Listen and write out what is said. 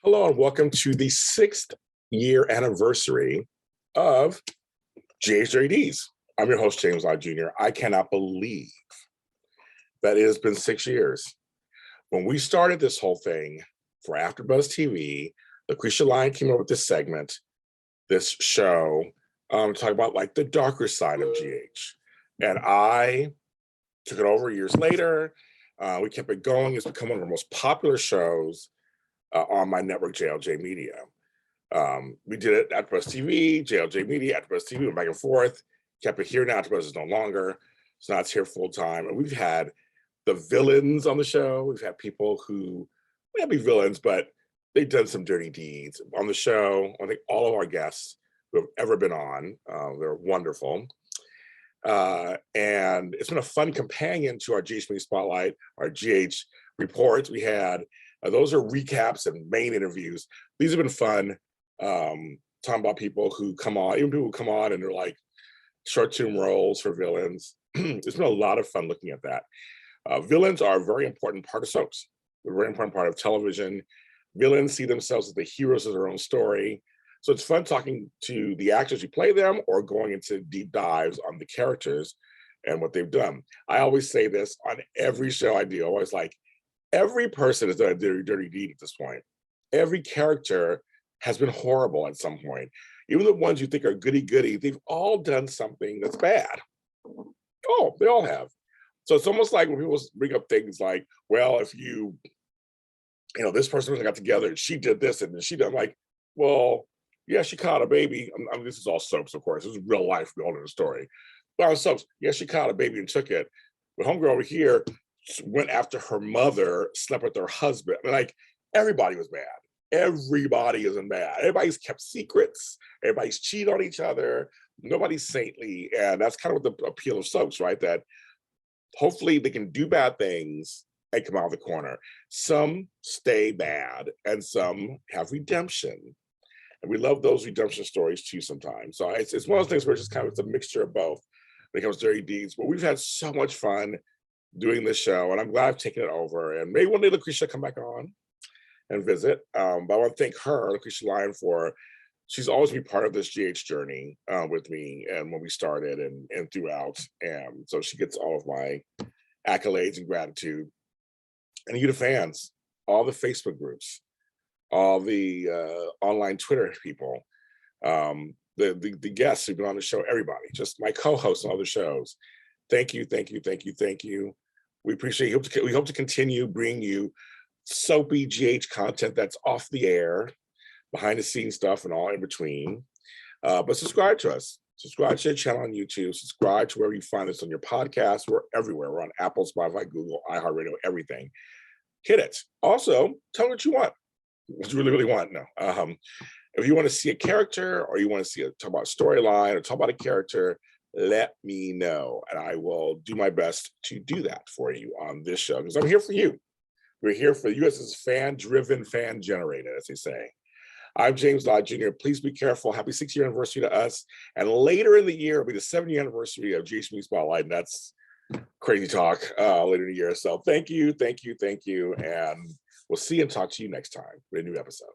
Hello and welcome to the 6th year anniversary of GHJDs. I'm your host, James Lott Jr. I cannot believe that it has been 6 years. When we started this whole thing for AfterBuzz TV, Lacretia Lyon came up with this segment, this show, to talk about like the darker side of GH. And I took it over years later. We kept it going. It's become one of our most popular shows on my network, JLJ Media. We did it at AfterBuzz TV, JLJ Media, AfterBuzz TV, went back and forth, kept it here. Now AfterBuzz is no longer, so now it's here full time. And we've had the villains on the show. We've had people who may not be villains, but they've done some dirty deeds on the show. I think all of our guests who have ever been on, they're wonderful. And it's been a fun companion to our GH Media Spotlight, our GH reports. We had those are recaps and main interviews. These have been fun, talking about people who come on, even people who come on and they're like short-term roles for villains. It's been a lot of fun looking at that. Villains are a very important part of soaps. They're a very important part of television. Villains see themselves as the heroes of their own story. So it's fun talking to the actors who play them or going into deep dives on the characters and what they've done. I always say this on every show I do, always like, every person has done a dirty deed at this point. Every character has been horrible at some point. Even the ones you think are goody-goody, they've all done something that's bad. Oh, they all have. So it's almost like when people bring up things like, well, if this person got together and she did this and then she did, I'm like, well, yeah, she caught a baby. I mean, this is all soaps, of course. This is real life, we all know the story. But on soaps, yeah, she caught a baby and took it. But homegirl over here went after her mother, slept with her husband. I mean, like, everybody was bad. Everybody isn't bad. Everybody's kept secrets. Everybody's cheated on each other. Nobody's saintly. And that's kind of what the appeal of soaps, right? That hopefully they can do bad things and come out of the corner. Some stay bad and some have redemption. And we love those redemption stories too sometimes. So it's one of those things where it's just kind of, it's a mixture of both when it comes to dirty deeds. But we've had so much fun doing this show, and I'm glad I've taken it over. And maybe one day Lacretia come back on and visit. But I want to thank her, Lacretia Lyon, she's always been part of this GH journey with me, and when we started and throughout. And so she gets all of my accolades and gratitude. And you, the fans, all the Facebook groups, all the online Twitter people, the guests who've been on the show, everybody, just my co-hosts on other shows. Thank you, thank you, thank you, thank you. We appreciate you. We hope to continue bringing you soapy GH content that's off the air, behind the scenes stuff and all in between. But subscribe to us. Subscribe to the channel on YouTube. Subscribe to wherever you find us on your podcast. We're everywhere. We're on Apple, Spotify, Google, iHeartRadio, everything. Hit it. Also, tell me what you want. What you really, really want. No. If you want to see a character or you want to see talk about a storyline or talk about a character, let me know, and I will do my best to do that for you on this show, because I'm here for you. We're here for you as fan-driven, fan-generated, as they say. I'm James Lott Jr. Please be careful. Happy 6-year anniversary to us. And later in the year will be the 7-year anniversary of GH Media Spotlight, and that's crazy talk later in the year. So thank you, thank you, thank you, and we'll see and talk to you next time with a new episode.